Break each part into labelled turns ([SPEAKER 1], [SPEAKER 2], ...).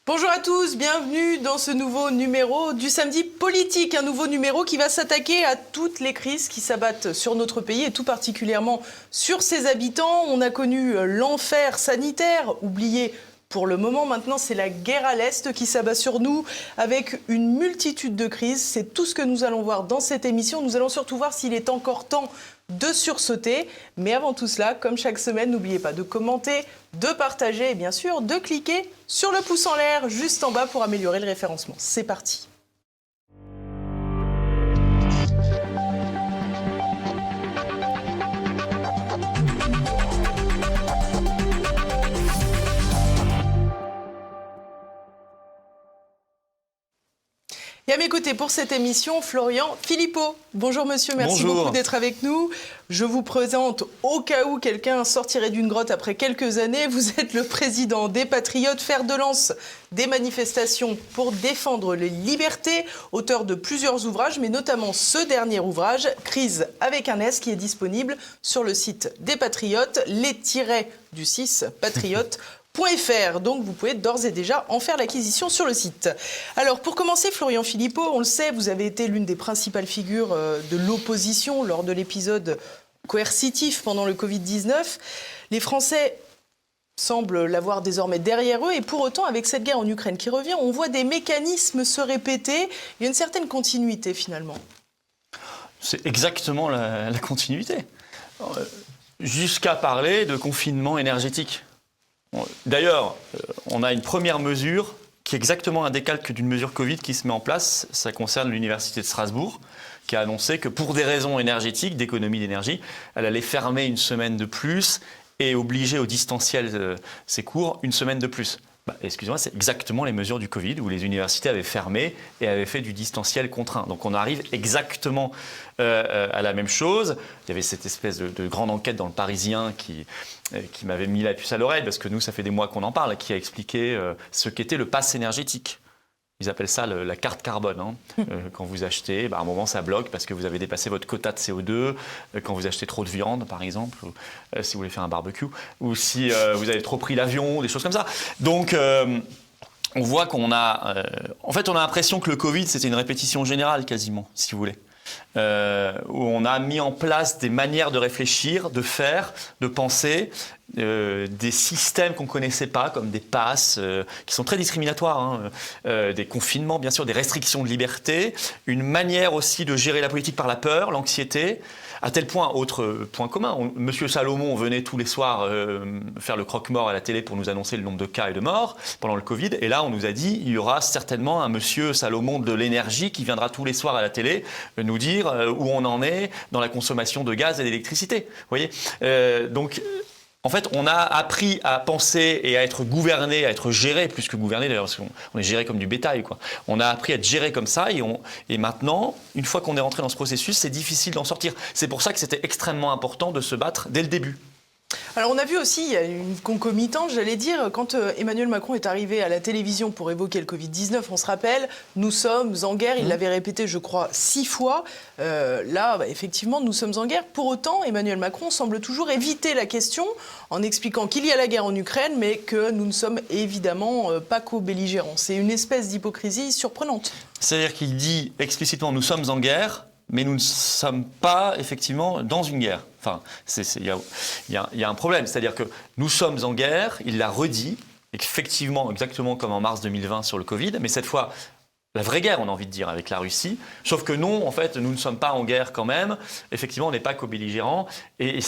[SPEAKER 1] Bonjour à tous, bienvenue dans ce nouveau numéro du Samedi Politique, un nouveau numéro qui va s'attaquer à toutes les crises qui s'abattent sur notre pays et tout particulièrement sur ses habitants. On a connu l'enfer sanitaire, oublié pour le moment. Maintenant, c'est la guerre à l'Est qui s'abat sur nous avec une multitude de crises. C'est tout ce que nous allons voir dans cette émission. Nous allons surtout voir s'il est encore temps de sursauter. Mais avant tout cela, comme chaque semaine, n'oubliez pas de commenter, de partager et bien sûr de cliquer sur le pouce en l'air juste en bas pour améliorer le référencement. C'est parti. Et à mes côtés pour cette émission, Florian Philippot. Bonjour monsieur, merci beaucoup d'être avec nous. Je vous présente au cas où quelqu'un sortirait d'une grotte après quelques années. Vous êtes le président des Patriotes, fer de lance des manifestations pour défendre les libertés, auteur de plusieurs ouvrages, mais notamment ce dernier ouvrage, Crise avec un S, qui est disponible sur le site des Patriotes, les-du-6 patriotes.fr. Donc vous pouvez d'ores et déjà en faire l'acquisition sur le site. Alors pour commencer, Florian Philippot, on le sait, vous avez été l'une des principales figures de l'opposition lors de l'épisode coercitif pendant le Covid-19. Les Français semblent l'avoir désormais derrière eux et pour autant, avec cette guerre en Ukraine qui revient, on voit des mécanismes se répéter. Il y a une certaine continuité finalement.
[SPEAKER 2] C'est exactement la continuité. Jusqu'à parler de confinement énergétique. D'ailleurs, on a une première mesure qui est exactement un décalque d'une mesure Covid qui se met en place. Ça concerne l'Université de Strasbourg, qui a annoncé que pour des raisons énergétiques, d'économie d'énergie, elle allait fermer une semaine de plus et obliger au distanciel ses cours une semaine de plus. Excusez-moi, c'est exactement les mesures du Covid où les universités avaient fermé et avaient fait du distanciel contraint. Donc on arrive exactement à la même chose. Il y avait cette espèce de grande enquête dans le Parisien qui m'avait mis la puce à l'oreille, parce que nous, ça fait des mois qu'on en parle, qui a expliqué ce qu'était le pass énergétique. Ils appellent ça la carte carbone. Quand vous achetez, à un moment, ça bloque parce que vous avez dépassé votre quota de CO2. Quand vous achetez trop de viande, par exemple, ou, si vous voulez faire un barbecue, ou si vous avez trop pris l'avion, des choses comme ça. Donc, on voit qu'on a... en fait, on a l'impression que le Covid, c'était une répétition générale, quasiment, si vous voulez. Où on a mis en place des manières de réfléchir, de faire, de penser, des systèmes qu'on ne connaissait pas, comme des passes, qui sont très discriminatoires, des confinements, bien sûr, des restrictions de liberté, une manière aussi de gérer la politique par la peur, l'anxiété, à tel point, autre point commun, Monsieur Salomon venait tous les soirs faire le croque-mort à la télé pour nous annoncer le nombre de cas et de morts pendant le Covid, et là on nous a dit, il y aura certainement un Monsieur Salomon de l'énergie qui viendra tous les soirs à la télé nous dire où on en est dans la consommation de gaz et d'électricité. Vous voyez, donc, en fait, on a appris à penser et à être gouverné, à être géré, plus que gouverné d'ailleurs, parce qu'on est géré comme du bétail, quoi. On a appris à être géré comme ça et maintenant, une fois qu'on est rentré dans ce processus, c'est difficile d'en sortir. C'est pour ça que c'était extrêmement important de se battre dès le début.
[SPEAKER 1] Alors on a vu aussi, il y a une concomitance, j'allais dire, quand Emmanuel Macron est arrivé à la télévision pour évoquer le Covid-19, on se rappelle, nous sommes en guerre, il l'avait répété je crois 6 fois, là effectivement nous sommes en guerre. Pour autant, Emmanuel Macron semble toujours éviter la question en expliquant qu'il y a la guerre en Ukraine, mais que nous ne sommes évidemment pas co-belligérants. C'est une espèce d'hypocrisie surprenante.
[SPEAKER 2] C'est-à-dire qu'il dit explicitement nous sommes en guerre, mais nous ne sommes pas effectivement dans une guerre. Enfin, il y a un problème, c'est-à-dire que nous sommes en guerre, il l'a redit, effectivement, exactement comme en mars 2020 sur le Covid, mais cette fois, la vraie guerre, on a envie de dire, avec la Russie, sauf que non, en fait, nous ne sommes pas en guerre quand même, effectivement, on n'est pas co-belligérants, et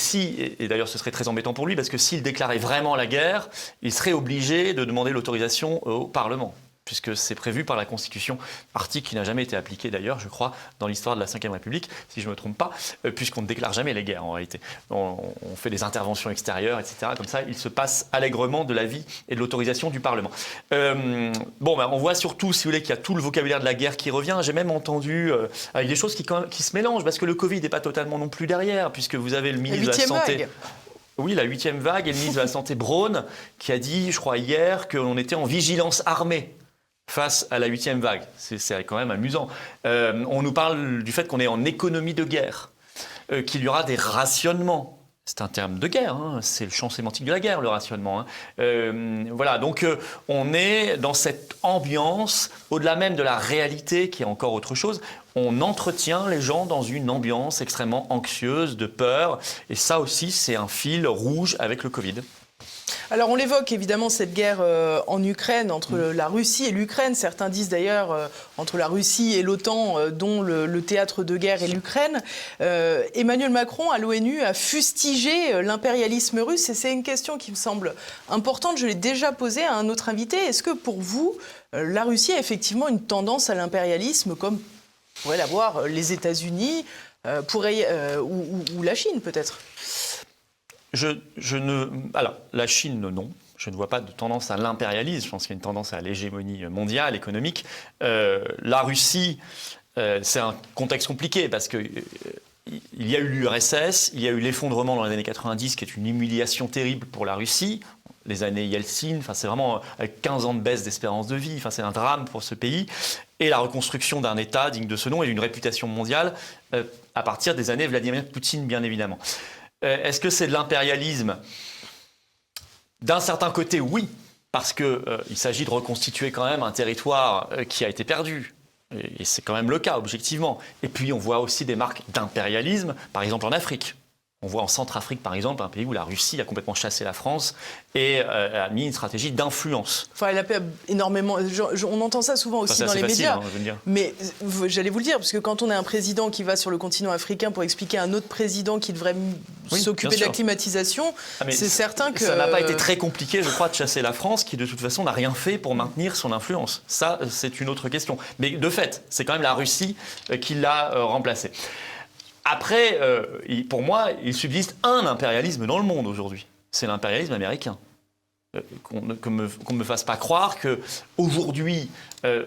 [SPEAKER 2] d'ailleurs ce serait très embêtant pour lui, parce que s'il déclarait vraiment la guerre, il serait obligé de demander l'autorisation au Parlement, puisque c'est prévu par la Constitution, article qui n'a jamais été appliqué d'ailleurs, je crois, dans l'histoire de la Ve République, si je ne me trompe pas, puisqu'on ne déclare jamais les guerres en réalité. On fait des interventions extérieures, etc. Comme ça, il se passe allègrement de l'avis et de l'autorisation du Parlement. On voit surtout, si vous voulez, qu'il y a tout le vocabulaire de la guerre qui revient. J'ai même entendu avec des choses qui se mélangent, parce que le Covid n'est pas totalement non plus derrière, puisque vous avez le ministre de la Santé...
[SPEAKER 1] Vague.
[SPEAKER 2] Oui, la 8e vague, et le ministre de la Santé, Braun, qui a dit, je crois hier, qu'on était en vigilance armée face à la 8e vague. C'est quand même amusant. On nous parle du fait qu'on est en économie de guerre, qu'il y aura des rationnements. C'est un terme de guerre, hein. C'est le champ sémantique de la guerre, le rationnement. Hein. Voilà, donc on est dans cette ambiance, au-delà même de la réalité qui est encore autre chose, on entretient les gens dans une ambiance extrêmement anxieuse, de peur, et ça aussi c'est un fil rouge avec le Covid.
[SPEAKER 1] Alors on l'évoque évidemment cette guerre en Ukraine, entre la Russie et l'Ukraine. Certains disent d'ailleurs entre la Russie et l'OTAN, dont le théâtre de guerre est l'Ukraine. Emmanuel Macron à l'ONU a fustigé l'impérialisme russe et c'est une question qui me semble importante. Je l'ai déjà posée à un autre invité. Est-ce que pour vous, la Russie a effectivement une tendance à l'impérialisme comme pourraient l'avoir les États-Unis ou la Chine peut-être ?
[SPEAKER 2] Alors, la Chine, non. Je ne vois pas de tendance à l'impérialisme. Je pense qu'il y a une tendance à l'hégémonie mondiale, économique. La Russie, c'est un contexte compliqué parce que il y a eu l'URSS, il y a eu l'effondrement dans les années 90, qui est une humiliation terrible pour la Russie. Les années Yeltsin, c'est vraiment 15 ans de baisse d'espérance de vie. C'est un drame pour ce pays. Et la reconstruction d'un État digne de ce nom et d'une réputation mondiale à partir des années Vladimir Poutine, bien évidemment. Est-ce que c'est de l'impérialisme ? D'un certain côté, oui, parce qu'il s'agit de reconstituer quand même un territoire qui a été perdu. Et c'est quand même le cas, objectivement. Et puis, on voit aussi des marques d'impérialisme, par exemple en Afrique. On voit en Centrafrique, par exemple, un pays où la Russie a complètement chassé la France et a mis une stratégie d'influence.
[SPEAKER 1] Elle a énormément. On entend ça souvent aussi dans les médias.
[SPEAKER 2] Je veux dire.
[SPEAKER 1] Mais j'allais vous le dire, parce que quand on a un président qui va sur le continent africain pour expliquer à un autre président qui devrait s'occuper de la climatisation, c'est certain que...
[SPEAKER 2] Ça n'a pas été très compliqué, je crois, de chasser la France, qui de toute façon n'a rien fait pour maintenir son influence. Ça, c'est une autre question. Mais de fait, c'est quand même la Russie qui l'a remplacé. Après, pour moi, il subsiste un impérialisme dans le monde aujourd'hui. C'est l'impérialisme américain. Qu'on ne me fasse pas croire qu'aujourd'hui,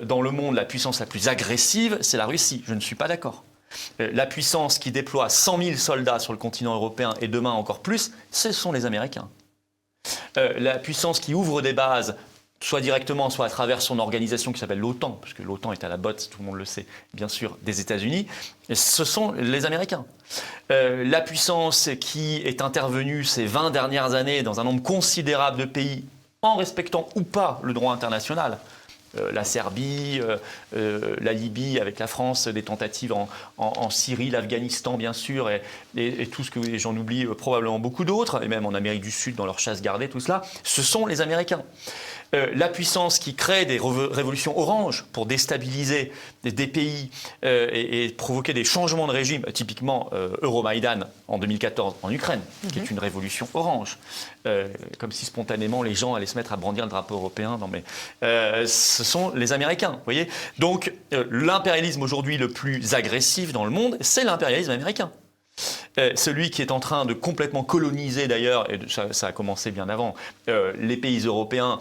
[SPEAKER 2] dans le monde, la puissance la plus agressive, c'est la Russie. Je ne suis pas d'accord. La puissance qui déploie 100 000 soldats sur le continent européen et demain encore plus, ce sont les Américains. La puissance qui ouvre des bases, soit directement, soit à travers son organisation qui s'appelle l'OTAN, parce que l'OTAN est à la botte, tout le monde le sait, bien sûr, des États-Unis, ce sont les Américains. La puissance qui est intervenue ces 20 dernières années dans un nombre considérable de pays, en respectant ou pas le droit international, la Serbie, la Libye avec la France, des tentatives en Syrie, l'Afghanistan bien sûr, et tout ce que j'en oublie probablement beaucoup d'autres, et même en Amérique du Sud dans leur chasse gardée, tout cela, ce sont les Américains. La puissance qui crée des révolutions oranges pour déstabiliser des pays et provoquer des changements de régime, typiquement Euromaïdan en 2014 en Ukraine, qui est une révolution orange. Comme si spontanément les gens allaient se mettre à brandir le drapeau européen. Non mais, ce sont les Américains, vous voyez. Donc l'impérialisme aujourd'hui le plus agressif dans le monde, c'est l'impérialisme américain. Celui qui est en train de complètement coloniser d'ailleurs, et ça a commencé bien avant, les pays européens,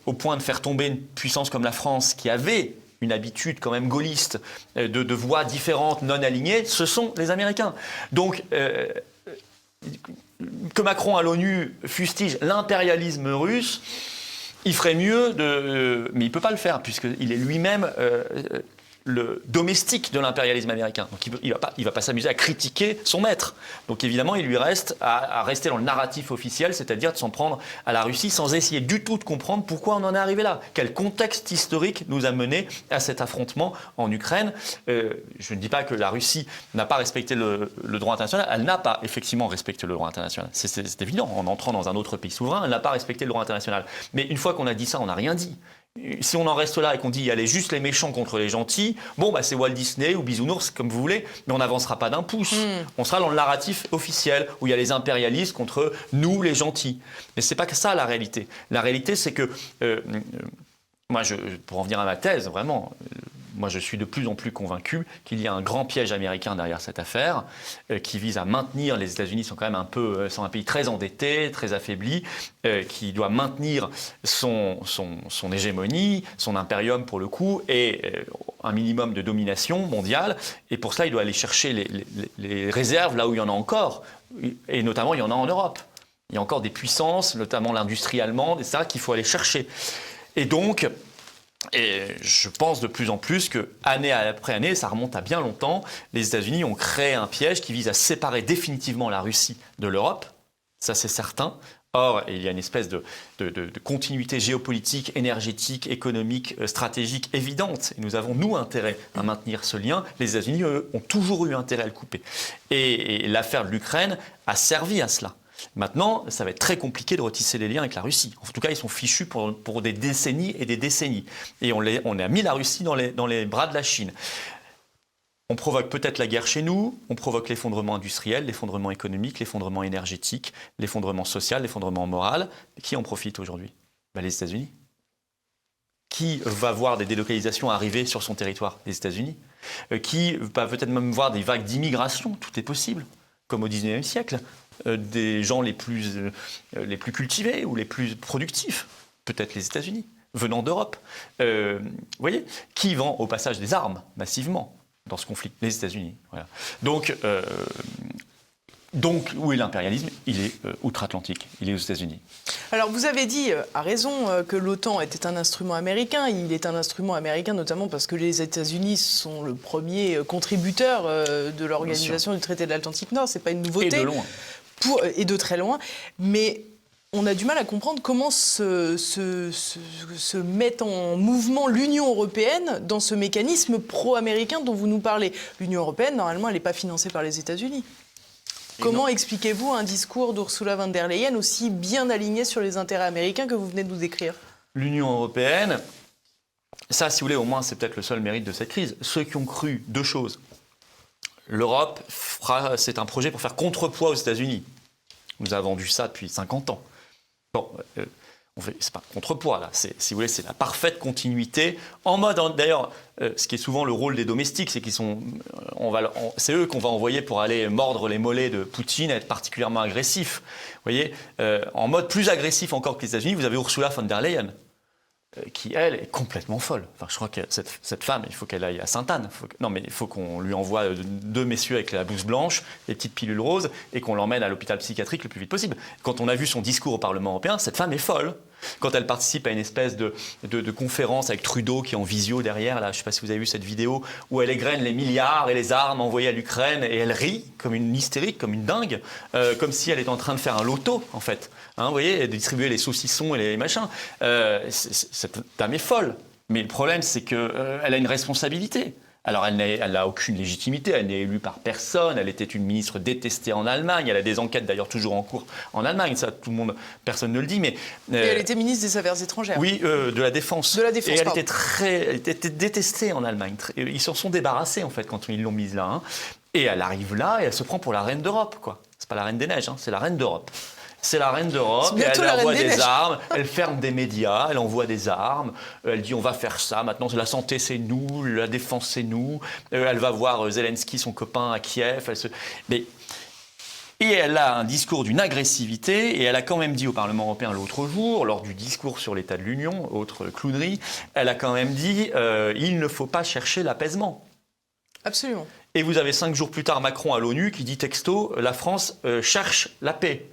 [SPEAKER 2] au point de faire tomber une puissance comme la France qui avait une habitude quand même gaulliste de voix différentes, non alignées, ce sont les Américains. Donc, que Macron à l'ONU fustige l'impérialisme russe, il ferait mieux mais il ne peut pas le faire puisqu'il est lui-même... le domestique de l'impérialisme américain. Donc il va pas s'amuser à critiquer son maître. Donc évidemment, il lui reste à rester dans le narratif officiel, c'est-à-dire de s'en prendre à la Russie sans essayer du tout de comprendre pourquoi on en est arrivé là. Quel contexte historique nous a mené à cet affrontement en Ukraine. Je ne dis pas que la Russie n'a pas respecté le droit international. Elle n'a pas effectivement respecté le droit international. C'est évident. En entrant dans un autre pays souverain, elle n'a pas respecté le droit international. Mais une fois qu'on a dit ça, on n'a rien dit. Si on en reste là et qu'on dit il y a juste les méchants contre les gentils, c'est Walt Disney ou Bisounours, comme vous voulez, mais on n'avancera pas d'un pouce. On sera dans le narratif officiel où il y a les impérialistes contre nous, les gentils. Mais c'est pas que ça la réalité. La réalité, c'est que, moi, pour en venir à ma thèse, vraiment, moi je suis de plus en plus convaincu qu'il y a un grand piège américain derrière cette affaire qui vise à maintenir, les États-Unis sont quand même sont un pays très endetté, très affaibli, qui doit maintenir son hégémonie, son impérium pour le coup, et un minimum de domination mondiale. Et pour cela, il doit aller chercher les réserves là où il y en a encore, et notamment il y en a en Europe. Il y a encore des puissances, notamment l'industrie allemande, etc., qu'il faut aller chercher. Et donc, Et je pense de plus en plus que, année après année, ça remonte à bien longtemps, les États-Unis ont créé un piège qui vise à séparer définitivement la Russie de l'Europe, ça c'est certain. Or, il y a une espèce de continuité géopolitique, énergétique, économique, stratégique évidente. Et nous avons, nous, intérêt à maintenir ce lien. Les États-Unis, eux, ont toujours eu intérêt à le couper. Et l'affaire de l'Ukraine a servi à cela. Maintenant, ça va être très compliqué de retisser les liens avec la Russie. En tout cas, ils sont fichus pour des décennies et des décennies. Et on a mis la Russie dans les bras de la Chine. On provoque peut-être la guerre chez nous, on provoque l'effondrement industriel, l'effondrement économique, l'effondrement énergétique, l'effondrement social, l'effondrement moral. Qui en profite aujourd'hui ? Les États-Unis. Qui va voir des délocalisations arriver sur son territoire ? Les États-Unis. Qui va peut-être même voir des vagues d'immigration ? Tout est possible, comme au XIXe siècle. Des gens les plus cultivés ou les plus productifs, peut-être les États-Unis, venant d'Europe. Vous voyez, qui vend au passage des armes massivement dans ce conflit ? Les États-Unis. Voilà. Donc, où est l'impérialisme ? Il est outre-Atlantique, il est aux États-Unis.
[SPEAKER 1] Alors, vous avez dit, à raison, que l'OTAN était un instrument américain. Il est un instrument américain notamment parce que les États-Unis sont le premier contributeur de l'organisation du traité de l'Atlantique Nord. Ce n'est pas une nouveauté.
[SPEAKER 2] Et de loin.
[SPEAKER 1] Et de très loin. Mais on a du mal à comprendre comment se met en mouvement l'Union européenne dans ce mécanisme pro-américain dont vous nous parlez. L'Union européenne, normalement, elle n'est pas financée par les États-Unis. Comment expliquez-vous un discours d'Ursula von der Leyen aussi bien aligné sur les intérêts américains que vous venez de nous décrire ?
[SPEAKER 2] L'Union européenne, ça, si vous voulez, au moins, c'est peut-être le seul mérite de cette crise. Ceux qui ont cru deux choses. L'Europe, c'est un projet pour faire contrepoids aux États-Unis. On nous a vendu ça depuis 50 ans. Bon, c'est pas contrepoids, là. Si vous voulez, c'est la parfaite continuité. En mode, d'ailleurs, ce qui est souvent le rôle des domestiques, c'est c'est eux qu'on va envoyer pour aller mordre les mollets de Poutine, être particulièrement agressifs. Vous voyez, en mode plus agressif encore que les États-Unis, vous avez Ursula von der Leyen, qui, elle, est complètement folle. Enfin, je crois que cette femme, il faut qu'elle aille à Sainte-Anne. Il faut qu'on lui envoie deux messieurs avec la blouse blanche, les petites pilules roses, et qu'on l'emmène à l'hôpital psychiatrique le plus vite possible. Quand on a vu son discours au Parlement européen, cette femme est folle. Quand elle participe à une espèce de conférence avec Trudeau qui est en visio derrière, là, je ne sais pas si vous avez vu cette vidéo, où elle égrène les milliards et les armes envoyées à l'Ukraine, et elle rit comme une hystérique, comme une dingue, comme si elle était en train de faire un loto, en fait. Vous voyez, distribuer les saucissons et les machins. Cette dame est folle. Mais le problème, c'est qu'elle a une responsabilité. Alors, elle n'a aucune légitimité, elle n'est élue par personne, elle était une ministre détestée en Allemagne, elle a des enquêtes d'ailleurs toujours en cours en Allemagne, ça, personne ne le dit, mais...
[SPEAKER 1] Et elle était ministre des Affaires étrangères.
[SPEAKER 2] Oui, de la Défense.
[SPEAKER 1] De la Défense,
[SPEAKER 2] et elle était détestée en Allemagne. Ils s'en sont débarrassés, en fait, quand ils l'ont mise là. Hein. Et elle arrive là, et elle se prend pour la reine d'Europe, quoi. C'est pas la reine des neiges, hein, c'est la reine d'Europe. C'est la reine d'Europe, et elle envoie des armes, elle ferme des médias, elle envoie des armes, elle dit on va faire ça, maintenant la santé c'est nous, la défense c'est nous, elle va voir Zelensky, son copain à Kiev, et elle a un discours d'une agressivité, et elle a quand même dit au Parlement européen l'autre jour, lors du discours sur l'état de l'Union, autre clownerie, elle a quand même dit il ne faut pas chercher l'apaisement.
[SPEAKER 1] Absolument.
[SPEAKER 2] Et vous avez 5 jours plus tard Macron à l'ONU qui dit texto la France cherche la paix.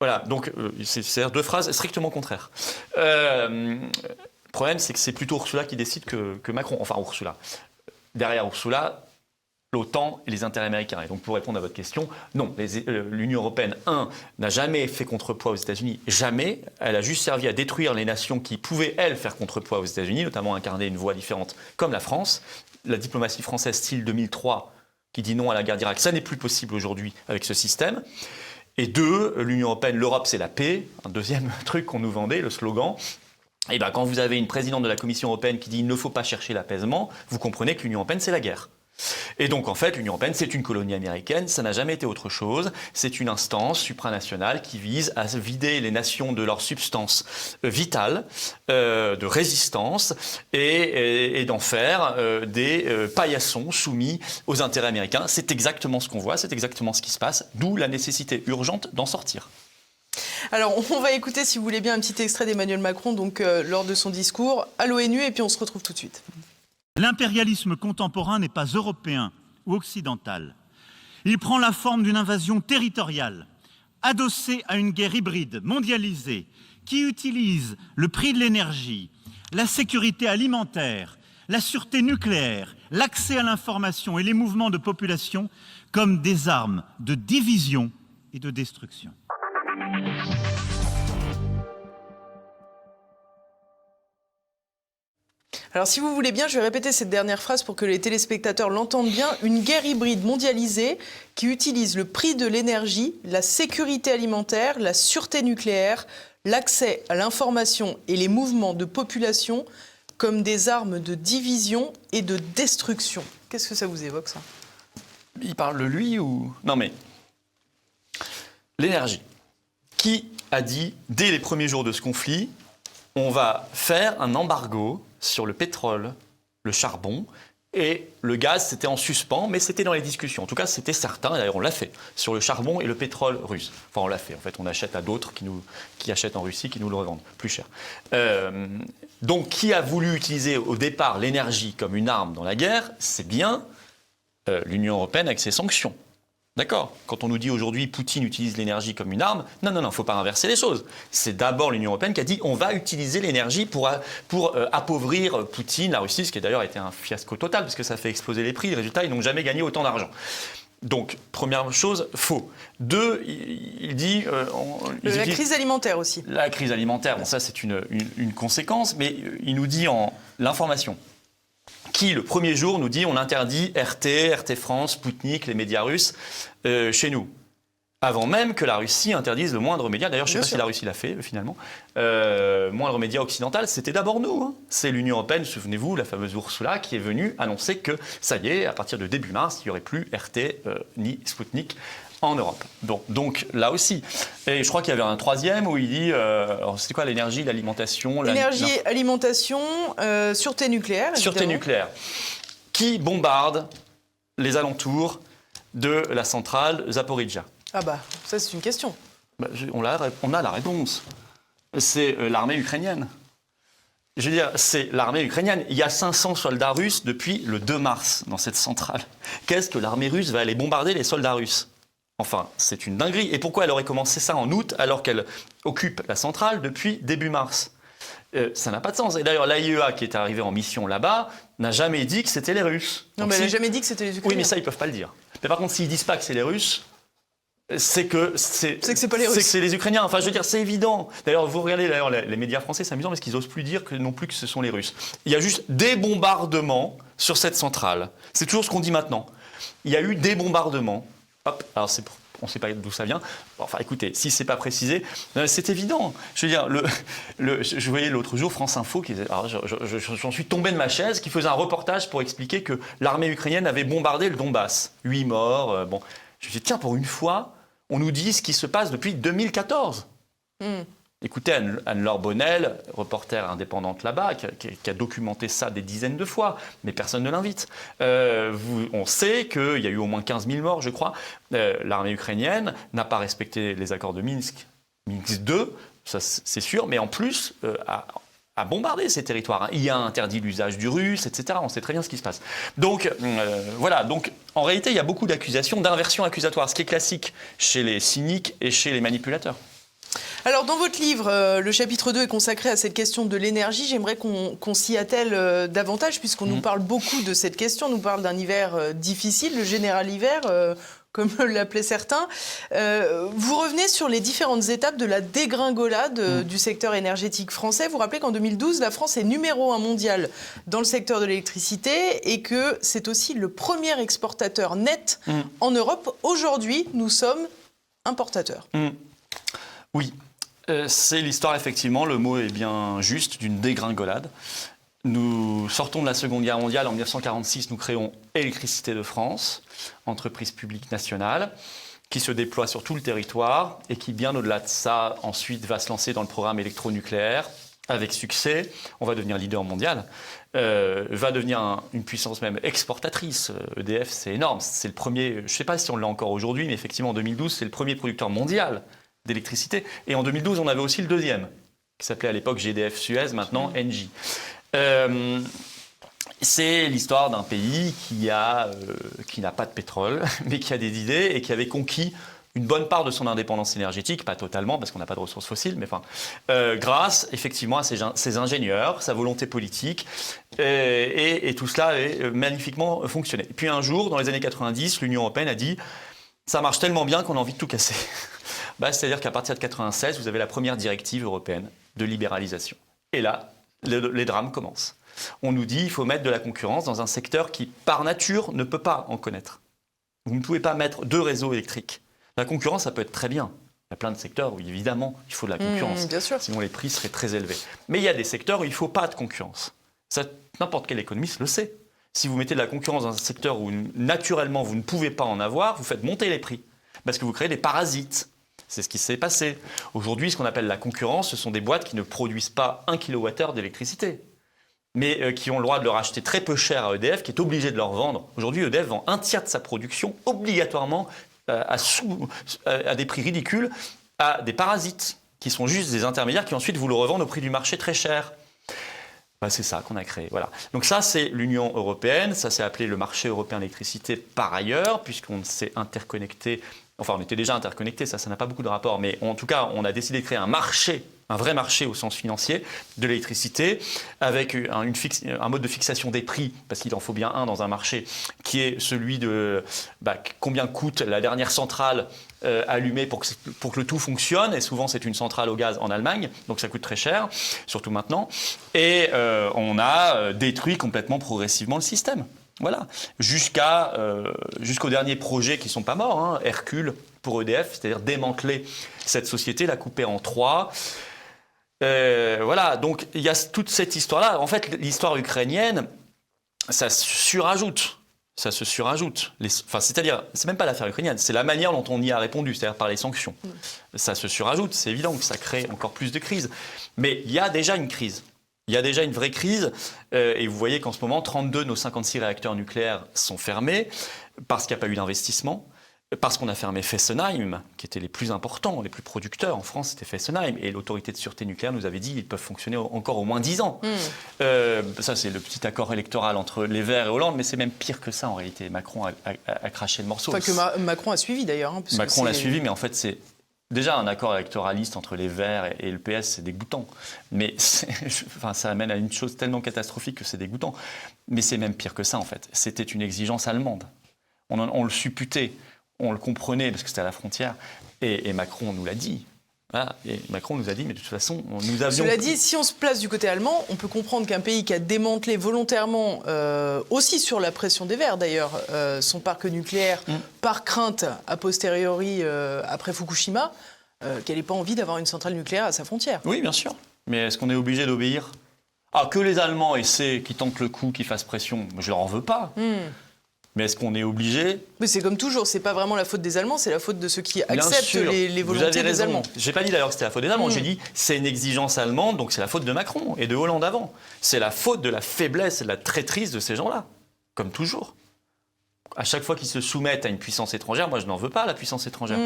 [SPEAKER 2] Voilà, donc c'est deux phrases strictement contraires. Le problème, c'est que c'est plutôt Ursula qui décide que Macron. Enfin, Ursula. Derrière Ursula, l'OTAN et les intérêts américains. Et donc, pour répondre à votre question, non, l'Union européenne, n'a jamais fait contrepoids aux États-Unis. Jamais. Elle a juste servi à détruire les nations qui pouvaient, elles, faire contrepoids aux États-Unis, notamment incarner une voie différente, comme la France. La diplomatie française, style 2003, qui dit non à la guerre d'Irak, ça n'est plus possible aujourd'hui avec ce système. Et deux, l'Union européenne, l'Europe c'est la paix, un deuxième truc qu'on nous vendait, le slogan. Et bien quand vous avez une présidente de la Commission européenne qui dit il ne faut pas chercher l'apaisement, vous comprenez que l'Union européenne c'est la guerre. Et donc en fait l'Union européenne c'est une colonie américaine, ça n'a jamais été autre chose, c'est une instance supranationale qui vise à vider les nations de leur substance vitale, de résistance et d'en faire des paillassons soumis aux intérêts américains. C'est exactement ce qu'on voit, c'est exactement ce qui se passe, d'où la nécessité urgente d'en sortir.
[SPEAKER 1] Alors, on va écouter, si vous voulez bien, un petit extrait d'Emmanuel Macron donc, lors de son discours à l'ONU, et puis on se retrouve tout de suite.
[SPEAKER 3] L'impérialisme contemporain n'est pas européen ou occidental. Il prend la forme d'une invasion territoriale, adossée à une guerre hybride, mondialisée, qui utilise le prix de l'énergie, la sécurité alimentaire, la sûreté nucléaire, l'accès à l'information et les mouvements de population comme des armes de division et de destruction.
[SPEAKER 1] Alors si vous voulez bien, je vais répéter cette dernière phrase pour que les téléspectateurs l'entendent bien. Une guerre hybride mondialisée qui utilise le prix de l'énergie, la sécurité alimentaire, la sûreté nucléaire, l'accès à l'information et les mouvements de population comme des armes de division et de destruction. Qu'est-ce que ça vous évoque, ça ?
[SPEAKER 2] Il parle de lui ou... Non mais, l'énergie. Qui a dit, dès les premiers jours de ce conflit, on va faire un embargo sur le pétrole, le charbon et le gaz, c'était en suspens, mais c'était dans les discussions. En tout cas, c'était certain, et d'ailleurs on l'a fait, sur le charbon et le pétrole russe. Enfin, on l'a fait, en fait, on achète à d'autres qui achètent en Russie, qui nous le revendent plus cher. Donc, qui a voulu utiliser au départ l'énergie comme une arme dans la guerre ? C'est bien l'Union européenne avec ses sanctions. D'accord ? Quand on nous dit aujourd'hui Poutine utilise l'énergie comme une arme, non, il ne faut pas inverser les choses. C'est d'abord l'Union européenne qui a dit on va utiliser l'énergie pour appauvrir Poutine, la Russie, ce qui d'ailleurs a été un fiasco total parce que ça fait exploser les prix. Résultat, ils n'ont jamais gagné autant d'argent. Donc, première chose, faux. Deux, il dit...
[SPEAKER 1] la crise alimentaire aussi.
[SPEAKER 2] La crise alimentaire, bon, ça c'est une conséquence, mais il nous dit l'information. Qui, le premier jour, nous dit on interdit RT France, Sputnik, les médias russes chez nous. Avant même que la Russie interdise le moindre média. D'ailleurs, je ne sais pas si la Russie l'a fait, finalement. Moindre média occidental, c'était d'abord nous. Hein. C'est l'Union européenne, souvenez-vous, la fameuse Ursula, qui est venue annoncer que, ça y est, à partir de début mars, il n'y aurait plus RT ni Sputnik en Europe. Donc là aussi. Et je crois qu'il y avait un troisième où il dit, alors c'était quoi, l'énergie, l'alimentation
[SPEAKER 1] alimentation, sûreté nucléaire. Évidemment.
[SPEAKER 2] Sûreté nucléaire. Qui bombarde les alentours de la centrale Zaporijia?
[SPEAKER 1] Ah bah, ça c'est une question.
[SPEAKER 2] On a la réponse. C'est l'armée ukrainienne. Je veux dire, c'est l'armée ukrainienne. Il y a 500 soldats russes depuis le 2 mars dans cette centrale. Qu'est-ce que l'armée russe va aller bombarder les soldats russes? Enfin, c'est une dinguerie. Et pourquoi elle aurait commencé ça en août alors qu'elle occupe la centrale depuis début mars? Ça n'a pas de sens. Et d'ailleurs, l'AIEA qui est arrivée en mission là-bas n'a jamais dit que c'était les Russes.
[SPEAKER 1] Non, mais elle n'a jamais dit que c'était les Ukrainiens.
[SPEAKER 2] Oui, mais ça, ils ne peuvent pas le dire. Mais par contre, s'ils ne disent pas que c'est les Russes, c'est que c'est
[SPEAKER 1] pas les Russes.
[SPEAKER 2] C'est que c'est les Ukrainiens. Enfin, je veux dire, c'est évident. D'ailleurs, vous regardez les médias français, c'est amusant parce qu'ils n'osent plus dire non plus que ce sont les Russes. Il y a juste des bombardements sur cette centrale. C'est toujours ce qu'on dit maintenant. Il y a eu des bombardements. Hop, alors on ne sait pas d'où ça vient. Enfin, écoutez, si ce n'est pas précisé, c'est évident. Je veux dire, je voyais l'autre jour France Info, j'en suis tombé de ma chaise, qui faisait un reportage pour expliquer que l'armée ukrainienne avait bombardé le Donbass. 8 morts. Bon. Je me dis, tiens, pour une fois, on nous dit ce qui se passe depuis 2014. Écoutez, Anne-Laure Bonnel, reporter indépendante là-bas, qui a documenté ça des dizaines de fois, mais personne ne l'invite. On sait qu'il y a eu au moins 15 000 morts, je crois. L'armée ukrainienne n'a pas respecté les accords de Minsk 2, ça c'est sûr, mais en plus a bombardé ces territoires. Il y a interdit l'usage du russe, etc. On sait très bien ce qui se passe. Donc, voilà. Donc, en réalité, il y a beaucoup d'accusations, d'inversion accusatoire, ce qui est classique chez les cyniques et chez les manipulateurs.
[SPEAKER 1] Alors, dans votre livre, le chapitre 2 est consacré à cette question de l'énergie. J'aimerais qu'on s'y attelle davantage, puisqu'on nous parle beaucoup de cette question. On nous parle d'un hiver difficile, le général hiver, comme l'appelaient certains. Vous revenez sur les différentes étapes de la dégringolade du secteur énergétique français. Vous rappelez qu'en 2012, la France est numéro 1 mondial dans le secteur de l'électricité et que c'est aussi le premier exportateur net en Europe. Aujourd'hui, nous sommes importateurs.
[SPEAKER 2] Oui, c'est l'histoire, effectivement, le mot est bien juste, d'une dégringolade. Nous sortons de la Seconde Guerre mondiale. En 1946, nous créons Électricité de France, entreprise publique nationale, qui se déploie sur tout le territoire et qui, bien au-delà de ça, ensuite va se lancer dans le programme électronucléaire avec succès. On va devenir leader mondial, va devenir une puissance même exportatrice. EDF, c'est énorme. C'est le premier, je ne sais pas si on l'a encore aujourd'hui, mais effectivement, en 2012, c'est le premier producteur mondial d'électricité. Et en 2012, on avait aussi le deuxième, qui s'appelait à l'époque GDF Suez, maintenant Engie. C'est l'histoire d'un pays qui n'a pas de pétrole, mais qui a des idées et qui avait conquis une bonne part de son indépendance énergétique, pas totalement parce qu'on n'a pas de ressources fossiles, mais grâce effectivement à ses ingénieurs, sa volonté politique, et tout cela a magnifiquement fonctionné. Et puis un jour, dans les années 90, l'Union européenne a dit « ça marche tellement bien qu'on a envie de tout casser ». C'est-à-dire qu'à partir de 96, vous avez la première directive européenne de libéralisation. Et là, les drames commencent. On nous dit qu'il faut mettre de la concurrence dans un secteur qui, par nature, ne peut pas en connaître. Vous ne pouvez pas mettre 2 réseaux électriques. La concurrence, ça peut être très bien. Il y a plein de secteurs où, évidemment, il faut de la concurrence.
[SPEAKER 1] Bien sûr.
[SPEAKER 2] Sinon, les prix seraient très élevés. Mais il y a des secteurs où il ne faut pas de concurrence. Ça, n'importe quel économiste le sait. Si vous mettez de la concurrence dans un secteur où, naturellement, vous ne pouvez pas en avoir, vous faites monter les prix. Parce que vous créez des parasites. C'est ce qui s'est passé. Aujourd'hui, ce qu'on appelle la concurrence, ce sont des boîtes qui ne produisent pas 1 kWh d'électricité, mais qui ont le droit de le racheter très peu cher à EDF, qui est obligé de leur vendre. Aujourd'hui, EDF vend 1/3 de sa production obligatoirement à des prix ridicules à des parasites, qui sont juste des intermédiaires qui ensuite vous le revendent au prix du marché très cher. C'est ça qu'on a créé. Voilà. Donc ça, c'est l'Union européenne. Ça s'est appelé le marché européen de l'électricité par ailleurs, puisqu'on s'est interconnecté. Enfin, on était déjà interconnectés, ça n'a pas beaucoup de rapport. Mais en tout cas, on a décidé de créer un marché, un vrai marché au sens financier de l'électricité, avec un mode de fixation des prix, parce qu'il en faut bien un dans un marché, qui est celui de combien coûte la dernière centrale allumée pour que le tout fonctionne. Et souvent, c'est une centrale au gaz en Allemagne, donc ça coûte très cher, surtout maintenant. Et on a détruit complètement progressivement le système. Voilà, jusqu'au dernier projet qui ne sont pas morts, Hercule pour EDF, c'est-à-dire démanteler cette société, la couper en 3. Voilà, donc il y a toute cette histoire-là. En fait, l'histoire ukrainienne, ça se surajoute. C'est-à-dire, c'est même pas l'affaire ukrainienne, c'est la manière dont on y a répondu, c'est-à-dire par les sanctions. Ça se surajoute, c'est évident que ça crée encore plus de crises. Mais il y a déjà une crise. Il y a déjà une vraie crise, et vous voyez qu'en ce moment, 32 de nos 56 réacteurs nucléaires sont fermés, parce qu'il n'y a pas eu d'investissement, parce qu'on a fermé Fessenheim, qui était les plus importants, les plus producteurs en France, c'était Fessenheim, et l'autorité de sûreté nucléaire nous avait dit qu'ils peuvent fonctionner encore au moins 10 ans. Ça, c'est le petit accord électoral entre les Verts et Hollande, mais c'est même pire que ça en réalité. Macron a craché le morceau.
[SPEAKER 1] Enfin, que Macron a suivi d'ailleurs.
[SPEAKER 2] Macron l'a suivi, mais en fait, c'est... Déjà, un accord électoraliste entre les Verts et le PS, c'est dégoûtant. Mais ça amène à une chose tellement catastrophique que c'est dégoûtant. Mais c'est même pire que ça, en fait. C'était une exigence allemande. On le supputait, on le comprenait, parce que c'était à la frontière. Et Macron nous l'a dit. Voilà. Et Macron nous a dit, mais de toute façon, nous avions...
[SPEAKER 1] Cela dit, si on se place du côté allemand, on peut comprendre qu'un pays qui a démantelé volontairement, aussi sur la pression des Verts d'ailleurs, son parc nucléaire, par crainte a posteriori après Fukushima, qu'elle n'ait pas envie d'avoir une centrale nucléaire à sa frontière.
[SPEAKER 2] Oui, bien sûr. Mais est-ce qu'on est obligé d'obéir ? Que les Allemands essaient, qui tentent le coup, qui fassent pression, je leur en veux pas. Mais est-ce qu'on est obligé ?
[SPEAKER 1] Mais c'est comme toujours, c'est pas vraiment la faute des Allemands, c'est la faute de ceux qui acceptent les volontés des Allemands.
[SPEAKER 2] J'ai pas dit d'ailleurs que c'était la faute des Allemands, j'ai dit c'est une exigence allemande, donc c'est la faute de Macron et de Hollande avant. C'est la faute de la faiblesse et de la traîtrise de ces gens-là, comme toujours. À chaque fois qu'ils se soumettent à une puissance étrangère, moi je n'en veux pas la puissance étrangère.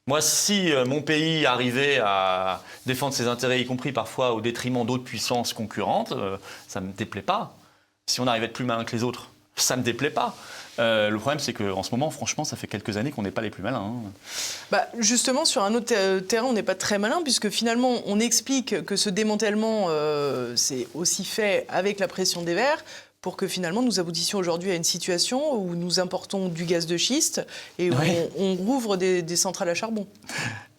[SPEAKER 2] Moi, si mon pays arrivait à défendre ses intérêts, y compris parfois au détriment d'autres puissances concurrentes, ça me déplaît pas. Si on arrive à être plus malin que les autres, ça ne me déplaît pas. Le problème, c'est qu'en ce moment, franchement, ça fait quelques années qu'on n'est pas les plus malins.
[SPEAKER 1] Justement, sur un autre terrain, on n'est pas très malin, puisque finalement, on explique que ce démantèlement s'est aussi fait avec la pression des Verts, pour que finalement, nous aboutissions aujourd'hui à une situation où nous importons du gaz de schiste et où on rouvre des centrales à charbon.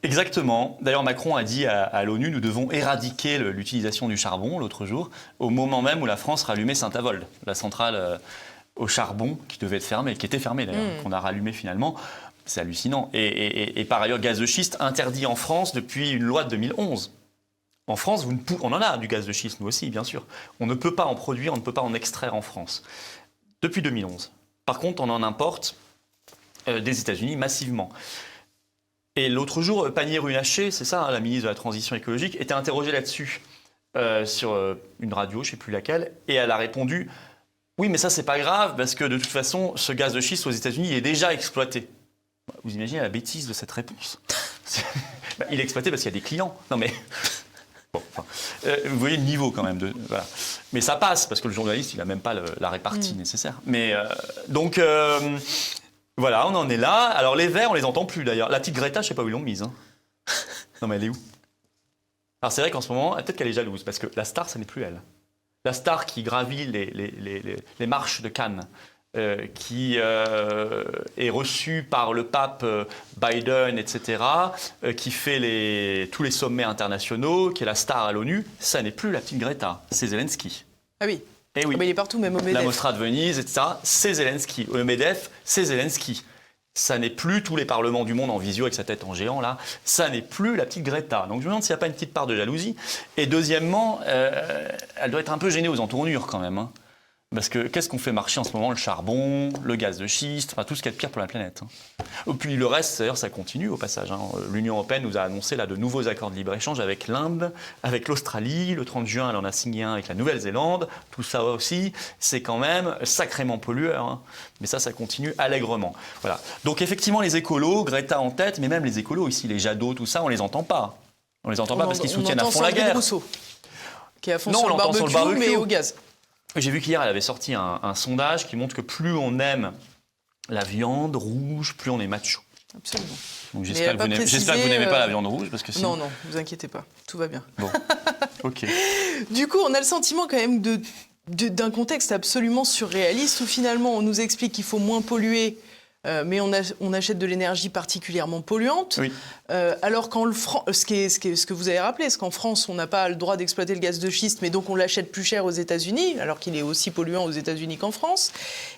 [SPEAKER 2] Exactement. D'ailleurs, Macron a dit à l'ONU, nous devons éradiquer l'utilisation du charbon, l'autre jour, au moment même où la France rallumait Saint-Avold, la centrale... au charbon, qui devait être fermé, qui était fermé d'ailleurs, qu'on a rallumé finalement. C'est hallucinant. Et par ailleurs, gaz de schiste interdit en France depuis une loi de 2011. En France, on en a du gaz de schiste, nous aussi, bien sûr. On ne peut pas en produire, on ne peut pas en extraire en France. Depuis 2011. Par contre, on en importe des États-Unis massivement. Et l'autre jour, Pannier-Runacher, c'est ça, la ministre de la Transition écologique, était interrogée là-dessus, sur une radio, je ne sais plus laquelle, et elle a répondu... Oui, mais ça, c'est pas grave, parce que de toute façon, ce gaz de schiste aux États-Unis est déjà exploité. Vous imaginez la bêtise de cette réponse ? Il est exploité parce qu'il y a des clients. Non, mais... Bon, vous voyez le niveau quand même. Voilà. Mais ça passe, parce que le journaliste, il n'a même pas la répartie nécessaire. Mais Voilà, on en est là. Alors les Verts, on les entend plus d'ailleurs. La petite Greta, je sais pas où ils l'ont mise. Hein. Non mais elle est où? Alors c'est vrai qu'en ce moment, peut-être qu'elle est jalouse, parce que la star, ce n'est plus elle. La star qui gravit les marches de Cannes, qui est reçue par le pape Biden, etc., qui fait tous les sommets internationaux, qui est la star à l'ONU, ça n'est plus la petite Greta, c'est Zelensky.
[SPEAKER 1] Ah oui.
[SPEAKER 2] Eh oui.
[SPEAKER 1] Ah bah il est partout, même au MEDEF.
[SPEAKER 2] La Mostra de Venise, etc., c'est Zelensky. Au MEDEF, c'est Zelensky. Ça n'est plus tous les parlements du monde en visio avec sa tête en géant, là. Ça n'est plus la petite Greta. Donc je me demande s'il n'y a pas une petite part de jalousie. Et deuxièmement, elle doit être un peu gênée aux entournures quand même. Hein. Parce que qu'est-ce qu'on fait marcher en ce moment? Le charbon, le gaz de schiste, enfin tout ce qu'il y a de pire pour la planète. Et puis le reste, d'ailleurs, ça continue au passage. Hein. L'Union européenne nous a annoncé là, de nouveaux accords de libre-échange avec l'Inde, avec l'Australie. Le 30 juin, elle en a signé un avec la Nouvelle-Zélande. Tout ça aussi, c'est quand même sacrément pollueur. Hein. Mais ça continue allègrement. Voilà. Donc effectivement, les écolos, Greta en tête, mais même les écolos ici, les Jadot, tout ça, on les entend pas. On les entend pas parce qu'ils soutiennent à fond la guerre.
[SPEAKER 1] Rousseau, qui est à fond sur le barbecue, mais au gaz.
[SPEAKER 2] J'ai vu qu'hier, elle avait sorti un sondage qui montre que plus on aime la viande rouge, plus on est macho.
[SPEAKER 1] Absolument.
[SPEAKER 2] Donc j'espère que vous n'aimez pas la viande rouge. Parce que sinon...
[SPEAKER 1] Non, vous inquiétez pas, tout va bien.
[SPEAKER 2] Bon, ok.
[SPEAKER 1] Du coup, on a le sentiment quand même d'un contexte absolument surréaliste où finalement on nous explique qu'il faut moins polluer, mais on achète de l'énergie particulièrement polluante.
[SPEAKER 2] Oui.
[SPEAKER 1] Alors ce que vous avez rappelé, c'est qu'en France, on n'a pas le droit d'exploiter le gaz de schiste, mais donc on l'achète plus cher aux États-Unis, alors qu'il est aussi polluant aux États-Unis qu'en France.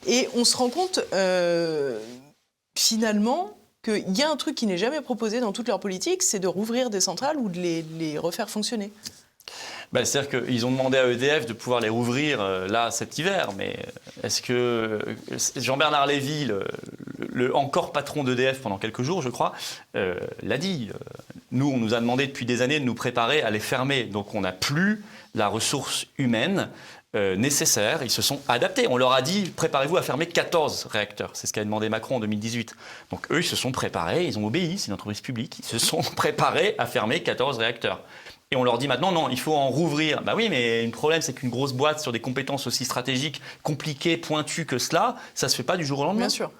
[SPEAKER 1] Et on se rend compte, finalement, qu'il y a un truc qui n'est jamais proposé dans toute leur politique, c'est de rouvrir des centrales ou de les refaire fonctionner.
[SPEAKER 2] C'est-à-dire qu'ils ont demandé à EDF de pouvoir les rouvrir là cet hiver, mais est-ce que Jean-Bernard Lévy, le encore patron d'EDF pendant quelques jours, je crois, l'a dit. Nous, on nous a demandé depuis des années de nous préparer à les fermer, donc on n'a plus la ressource humaine nécessaire. Ils se sont adaptés. On leur a dit, préparez-vous à fermer 14 réacteurs. C'est ce qu'a demandé Macron en 2018. Donc eux, ils se sont préparés, ils ont obéi, c'est une entreprise publique, ils se sont préparés à fermer 14 réacteurs. Et on leur dit maintenant, non, il faut en rouvrir. Bah oui, mais le problème, c'est qu'une grosse boîte sur des compétences aussi stratégiques, compliquées, pointues que cela, ça se fait pas du jour au lendemain.
[SPEAKER 1] Bien sûr.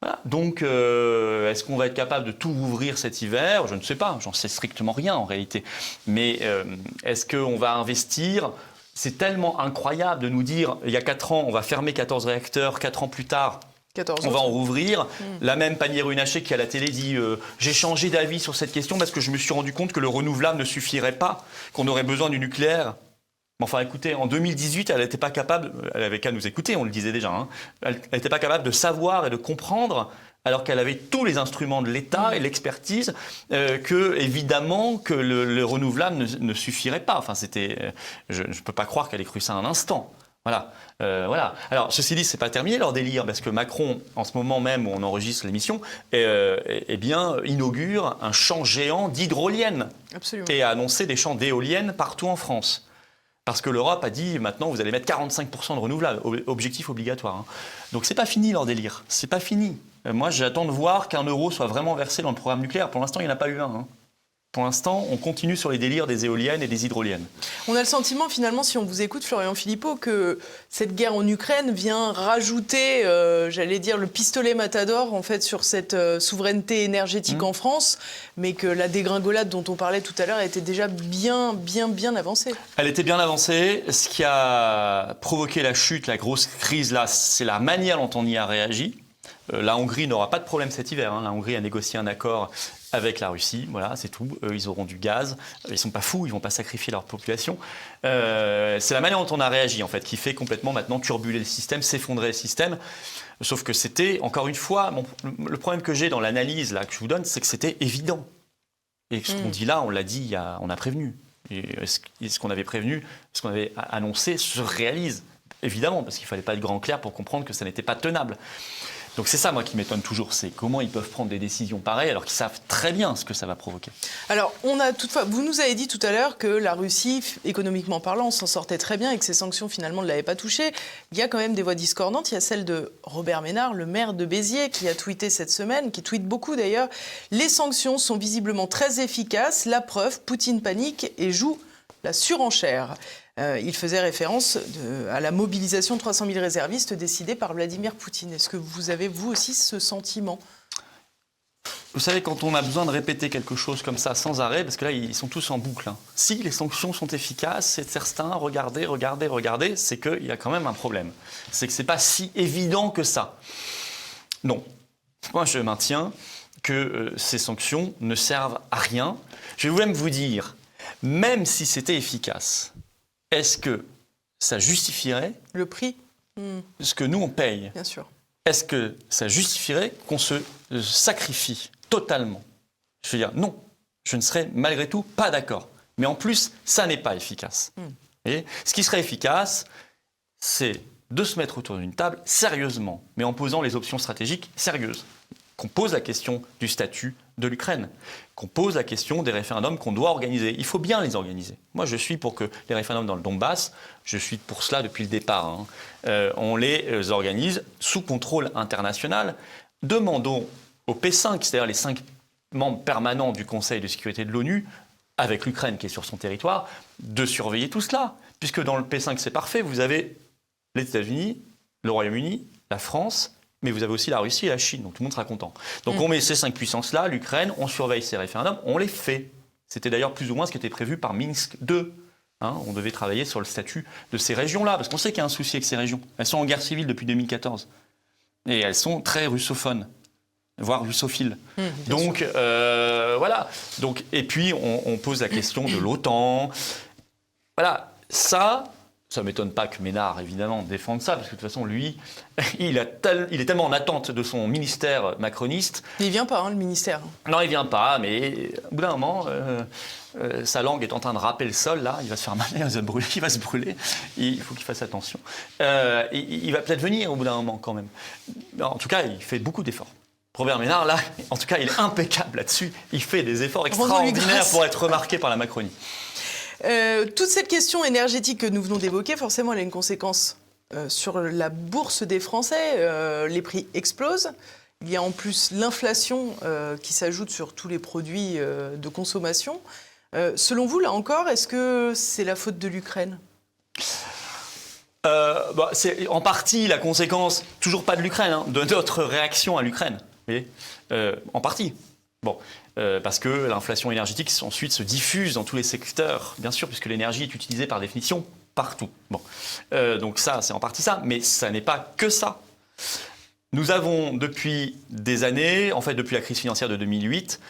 [SPEAKER 2] Voilà. Donc, est-ce qu'on va être capable de tout rouvrir cet hiver? Je ne sais pas, j'en sais strictement rien en réalité. Mais est-ce qu'on va investir? C'est tellement incroyable de nous dire, il y a 4 ans, on va fermer 14 réacteurs, 4 ans plus tard, on va en rouvrir. La même Pannier-Runacher qui à la télé dit j'ai changé d'avis sur cette question parce que je me suis rendu compte que le renouvelable ne suffirait pas, qu'on aurait besoin du nucléaire. Mais enfin écoutez, en 2018, elle n'était pas capable, elle avait qu'à nous écouter, on le disait déjà, hein, elle n'était pas capable de savoir et de comprendre, alors qu'elle avait tous les instruments de l'État et l'expertise, évidemment que le renouvelable ne suffirait pas. Enfin, je ne peux pas croire qu'elle ait cru ça un instant. Voilà. Alors, ceci dit, c'est pas terminé leur délire, parce que Macron, en ce moment même où on enregistre l'émission, inaugure un champ géant d'hydroliennes.
[SPEAKER 1] Absolument.
[SPEAKER 2] Et a annoncé des champs d'éoliennes partout en France. Parce que l'Europe a dit, maintenant, vous allez mettre 45% de renouvelables, objectif obligatoire. Hein. Donc, c'est pas fini leur délire. C'est pas fini. Moi, j'attends de voir qu'1 euro soit vraiment versé dans le programme nucléaire. Pour l'instant, il n'y en a pas eu un. Hein. Pour l'instant, on continue sur les délires des éoliennes et des hydroliennes.
[SPEAKER 1] On a le sentiment, finalement, si on vous écoute, Florian Philippot, que cette guerre en Ukraine vient rajouter, j'allais dire, le pistolet matador, en fait, sur cette souveraineté énergétique en France, mais que la dégringolade dont on parlait tout à l'heure était déjà bien avancée.
[SPEAKER 2] Elle était bien avancée. Ce qui a provoqué la chute, la grosse crise, là, c'est la manière dont on y a réagi. La Hongrie n'aura pas de problème cet hiver. Hein. La Hongrie a négocié un accord avec la Russie, voilà, c'est tout. Eux, ils auront du gaz. Ils sont pas fous, ils vont pas sacrifier leur population. C'est la manière dont on a réagi, en fait, qui fait complètement maintenant turbuler le système, s'effondrer le système. Sauf que c'était, encore une fois, le problème que j'ai dans l'analyse là que je vous donne, c'est que c'était évident. Et ce qu'on dit là, on l'a dit, on a prévenu. Et ce qu'on avait prévenu, ce qu'on avait annoncé se réalise, évidemment, parce qu'il fallait pas être grand clair pour comprendre que ça n'était pas tenable. Donc c'est ça, moi, qui m'étonne toujours, c'est comment ils peuvent prendre des décisions pareilles alors qu'ils savent très bien ce que ça va provoquer.
[SPEAKER 1] Alors, toutefois, vous nous avez dit tout à l'heure que la Russie, économiquement parlant, s'en sortait très bien et que ces sanctions, finalement, ne l'avaient pas touché. Il y a quand même des voix discordantes. Il y a celle de Robert Ménard, le maire de Béziers, qui a tweeté cette semaine, qui tweete beaucoup d'ailleurs. Les sanctions sont visiblement très efficaces. La preuve, Poutine panique et joue la surenchère. il faisait référence à la mobilisation de 300 000 réservistes décidée par Vladimir Poutine. Est-ce que vous avez, vous aussi, ce sentiment ?
[SPEAKER 2] Vous savez, quand on a besoin de répéter quelque chose comme ça sans arrêt, parce que là, ils sont tous en boucle. Si les sanctions sont efficaces, c'est certains, regardez, c'est qu'il y a quand même un problème. C'est que ce n'est pas si évident que ça. Non. Moi, je maintiens que ces sanctions ne servent à rien. Je vais même vous dire, même si c'était efficace, est-ce que ça justifierait
[SPEAKER 1] le prix
[SPEAKER 2] ce que nous, on paye ?
[SPEAKER 1] Bien sûr.
[SPEAKER 2] Est-ce que ça justifierait qu'on se sacrifie totalement ? Je veux dire, non, je ne serais malgré tout pas d'accord. Mais en plus, ça n'est pas efficace. Et ce qui serait efficace, c'est de se mettre autour d'une table sérieusement, mais en posant les options stratégiques sérieuses. Qu'on pose la question du statut de l'Ukraine, qu'on pose la question des référendums qu'on doit organiser. Il faut bien les organiser. Moi, je suis pour que les référendums dans le Donbass, je suis pour cela depuis le départ, on les organise sous contrôle international. Demandons au P5, c'est-à-dire les 5 membres permanents du Conseil de sécurité de l'ONU, avec l'Ukraine qui est sur son territoire, de surveiller tout cela. Puisque dans le P5, c'est parfait, vous avez les États-Unis, le Royaume-Uni, la France, mais vous avez aussi la Russie et la Chine, donc tout le monde sera content. Donc on met ces 5 puissances-là, l'Ukraine, on surveille ces référendums, on les fait. C'était d'ailleurs plus ou moins ce qui était prévu par Minsk II. On devait travailler sur le statut de ces régions-là, parce qu'on sait qu'il y a un souci avec ces régions. Elles sont en guerre civile depuis 2014. Et elles sont très russophones, voire russophiles. Donc voilà. Donc, et puis on pose la question de l'OTAN. Voilà, ça ne m'étonne pas que Ménard, évidemment, défende ça, parce que de toute façon, lui, il est tellement en attente de son ministère macroniste.
[SPEAKER 1] Il ne vient pas, le ministère.
[SPEAKER 2] Non, il ne vient pas, mais au bout d'un moment, sa langue est en train de râper le sol, là, il va se faire mal, il va se brûler, il faut qu'il fasse attention. Il va peut-être venir au bout d'un moment, quand même. En tout cas, il fait beaucoup d'efforts. Robert Ménard, là, en tout cas, il est impeccable là-dessus. Il fait des efforts extraordinaires pour être remarqué par la Macronie.
[SPEAKER 1] Toute cette question énergétique que nous venons d'évoquer, forcément, elle a une conséquence sur la bourse des Français. Les prix explosent. Il y a en plus l'inflation qui s'ajoute sur tous les produits de consommation. Selon vous, là encore, est-ce que c'est la faute de l'Ukraine ?
[SPEAKER 2] C'est en partie la conséquence, toujours pas de l'Ukraine, de notre réaction à l'Ukraine. En partie. Bon, parce que l'inflation énergétique ensuite se diffuse dans tous les secteurs, bien sûr, puisque l'énergie est utilisée par définition partout. Bon, donc ça, c'est en partie ça, mais ça n'est pas que ça. Nous avons depuis des années, en fait depuis la crise financière de 2008,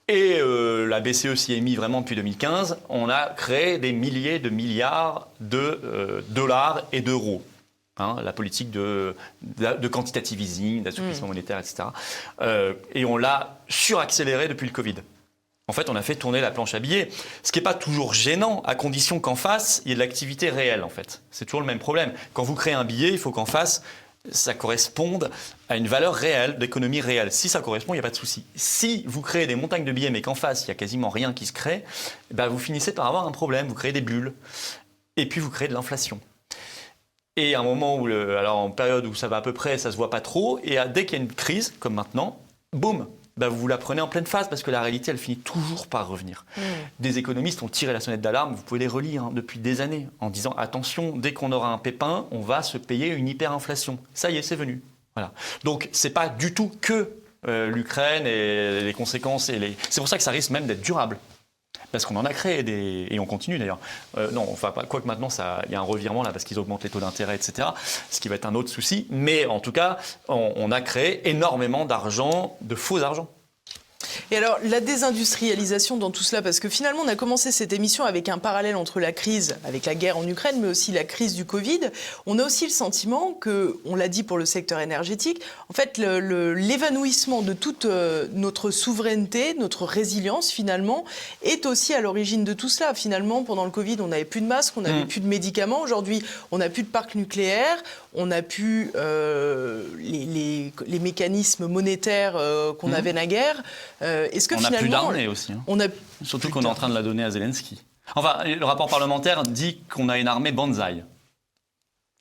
[SPEAKER 2] et la BCE s'y est mise vraiment depuis 2015, on a créé des milliers de milliards de dollars et d'euros. La politique de quantitative easing, d'assouplissement monétaire, etc. Et on l'a suraccéléré depuis le Covid. En fait, on a fait tourner la planche à billets, ce qui n'est pas toujours gênant, à condition qu'en face, il y ait de l'activité réelle, en fait. C'est toujours le même problème. Quand vous créez un billet, il faut qu'en face, ça corresponde à une valeur réelle, d'économie réelle. Si ça correspond, il n'y a pas de souci. Si vous créez des montagnes de billets, mais qu'en face, il n'y a quasiment rien qui se crée, vous finissez par avoir un problème. Vous créez des bulles. Et puis, vous créez de l'inflation. Et à un moment où, alors en période où ça va à peu près, ça se voit pas trop, et dès qu'il y a une crise, comme maintenant, boum, vous la prenez en pleine face parce que la réalité, elle finit toujours par revenir. Des économistes ont tiré la sonnette d'alarme, vous pouvez les relire depuis des années, en disant attention, dès qu'on aura un pépin, on va se payer une hyperinflation. Ça y est, c'est venu. Voilà. Donc c'est pas du tout que l'Ukraine et les conséquences, c'est pour ça que ça risque même d'être durable. Parce qu'on en a créé et on continue d'ailleurs. Quoique maintenant, il y a un revirement là parce qu'ils augmentent les taux d'intérêt, etc. Ce qui va être un autre souci. Mais en tout cas, on a créé énormément d'argent, de faux argent.
[SPEAKER 1] Et alors, la désindustrialisation dans tout cela, parce que finalement, on a commencé cette émission avec un parallèle entre la crise, avec la guerre en Ukraine, mais aussi la crise du Covid. On a aussi le sentiment que, on l'a dit pour le secteur énergétique, en fait, l'évanouissement de toute notre souveraineté, notre résilience, finalement, est aussi à l'origine de tout cela. Finalement, pendant le Covid, on n'avait plus de masques, on n'avait plus de médicaments. Aujourd'hui, on n'a plus de parc nucléaire, on n'a plus les mécanismes monétaires qu'on avait naguère. Est-ce que
[SPEAKER 2] on n'a plus d'armée aussi. Surtout qu'on est en train de la donner à Zelensky. Enfin, le rapport parlementaire dit qu'on a une armée banzai.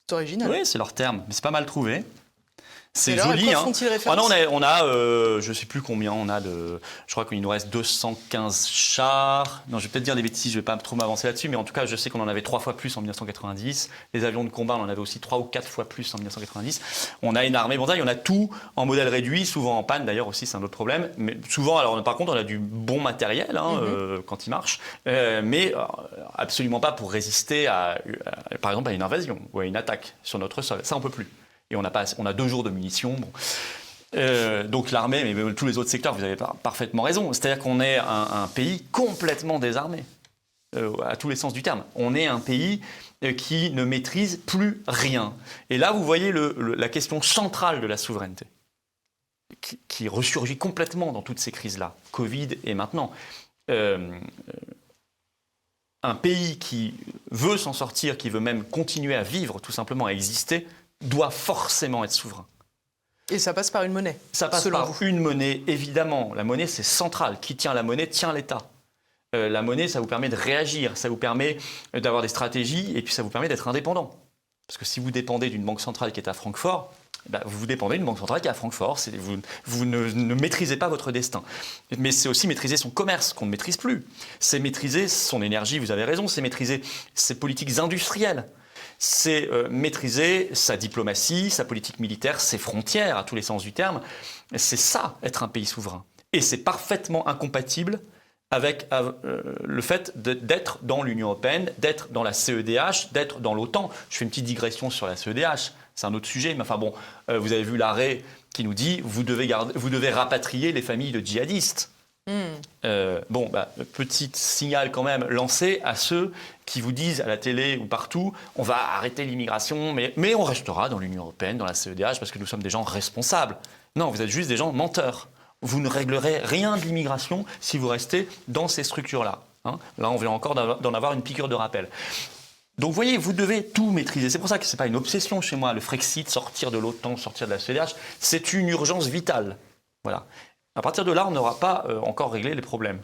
[SPEAKER 1] C'est original.
[SPEAKER 2] Oui, c'est leur terme, mais c'est pas mal trouvé. C'est joli.
[SPEAKER 1] À quoi font-ils référence ?
[SPEAKER 2] On a je ne sais plus combien, je crois qu'il nous reste 215 chars. Non, je vais peut-être dire des bêtises, je ne vais pas trop m'avancer là-dessus, mais en tout cas, je sais qu'on en avait 3 fois plus en 1990. Les avions de combat, on en avait aussi 3 ou 4 fois plus en 1990. On a une armée mondiale, on a tout en modèle réduit, souvent en panne d'ailleurs aussi, c'est un autre problème. Mais souvent, alors par contre, on a du bon matériel quand il marche, mais absolument pas pour résister par exemple à une invasion ou à une attaque sur notre sol. Ça, on ne peut plus. Et on a 2 jours de munitions. Bon. Donc l'armée, mais tous les autres secteurs, vous avez parfaitement raison. C'est-à-dire qu'on est un pays complètement désarmé, à tous les sens du terme. On est un pays qui ne maîtrise plus rien. Et là, vous voyez la question centrale de la souveraineté, qui ressurgit complètement dans toutes ces crises-là, Covid et maintenant. Un pays qui veut s'en sortir, qui veut même continuer à vivre, tout simplement à exister, doit forcément être souverain.
[SPEAKER 1] Et ça passe par une monnaie.
[SPEAKER 2] Ça passe par une monnaie, évidemment. La monnaie, c'est central. Qui tient la monnaie, tient l'État. La monnaie, ça vous permet de réagir, ça vous permet d'avoir des stratégies, et puis ça vous permet d'être indépendant. Parce que si vous dépendez d'une banque centrale qui est à Francfort, vous dépendez d'une banque centrale qui est à Francfort. Vous ne maîtrisez pas votre destin. Mais c'est aussi maîtriser son commerce, qu'on ne maîtrise plus. C'est maîtriser son énergie, vous avez raison, c'est maîtriser ses politiques industrielles. C'est maîtriser sa diplomatie, sa politique militaire, ses frontières, à tous les sens du terme. C'est ça, être un pays souverain. Et c'est parfaitement incompatible avec le fait d'être dans l'Union européenne, d'être dans la CEDH, d'être dans l'OTAN. Je fais une petite digression sur la CEDH, c'est un autre sujet, mais enfin bon, vous avez vu l'arrêt qui nous dit vous devez rapatrier les familles de djihadistes. Petit signal quand même lancé à ceux qui vous disent à la télé ou partout on va arrêter l'immigration, mais on restera dans l'Union européenne, dans la CEDH, parce que nous sommes des gens responsables. Non, vous êtes juste des gens menteurs. Vous ne réglerez rien de l'immigration si vous restez dans ces structures-là. Là, on vient encore d'en avoir une piqûre de rappel. Donc vous voyez, vous devez tout maîtriser. C'est pour ça que ce n'est pas une obsession chez moi, le Frexit, sortir de l'OTAN, sortir de la CEDH. C'est une urgence vitale. Voilà. À partir de là, on n'aura pas encore réglé les problèmes.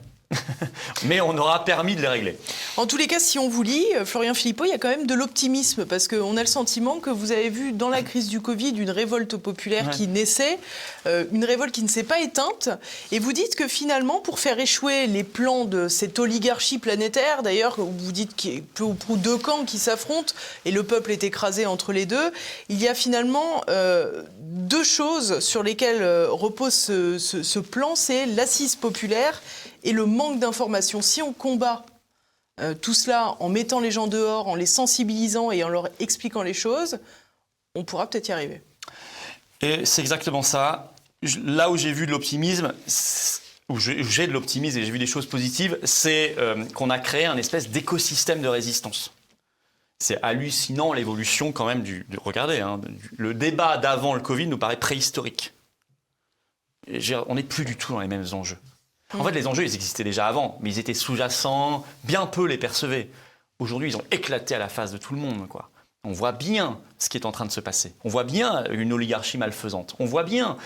[SPEAKER 2] Mais on aura permis de les régler.
[SPEAKER 1] En tous les cas, si on vous lit, Florian Philippot, il y a quand même de l'optimisme, parce qu'on a le sentiment que vous avez vu dans la crise du Covid une révolte populaire qui naissait, une révolte qui ne s'est pas éteinte, et vous dites que finalement, pour faire échouer les plans de cette oligarchie planétaire, d'ailleurs, vous dites qu'il y a peu ou prou 2 camps qui s'affrontent, et le peuple est écrasé entre les deux, il y a finalement 2 choses sur lesquelles repose ce plan, c'est l'assise populaire et le manque d'information. Si on combat tout cela en mettant les gens dehors, en les sensibilisant et en leur expliquant les choses, on pourra peut-être y arriver.
[SPEAKER 2] Et c'est exactement ça. Là où j'ai vu de l'optimisme, où j'ai de l'optimisme et j'ai vu des choses positives, c'est qu'on a créé un espèce d'écosystème de résistance. C'est hallucinant l'évolution quand même regardez, le débat d'avant le Covid nous paraît préhistorique. On n'est plus du tout dans les mêmes enjeux. En fait, les enjeux, ils existaient déjà avant, mais ils étaient sous-jacents, bien peu les percevaient. Aujourd'hui, ils ont éclaté à la face de tout le monde, quoi. On voit bien ce qui est en train de se passer. On voit bien une oligarchie malfaisante. On voit bien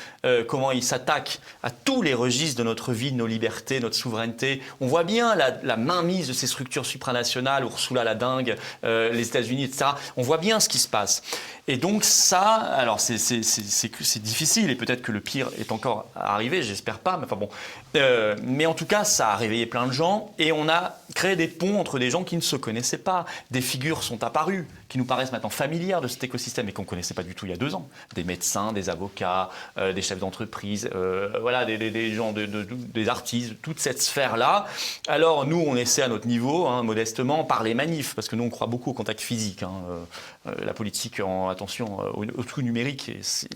[SPEAKER 2] comment ils s'attaquent à tous les registres de notre vie, de nos libertés, notre souveraineté. On voit bien la mainmise de ces structures supranationales, Ursula la dingue, les États-Unis, etc. On voit bien ce qui se passe. Et donc ça, alors c'est difficile et peut-être que le pire est encore à arriver, j'espère pas, mais enfin bon. Mais en tout cas, ça a réveillé plein de gens et on a créé des ponts entre des gens qui ne se connaissaient pas. Des figures sont apparues qui nous paraissent maintenant familières de cet écosystème et qu'on ne connaissait pas du tout il y a 2 ans. Des médecins, des avocats, des chefs d'entreprise, voilà, des gens, des artistes, toute cette sphère-là. Alors nous, on essaie à notre niveau, modestement, par les manifs, parce que nous, on croit beaucoup au contact physique. La politique, attention au tout numérique,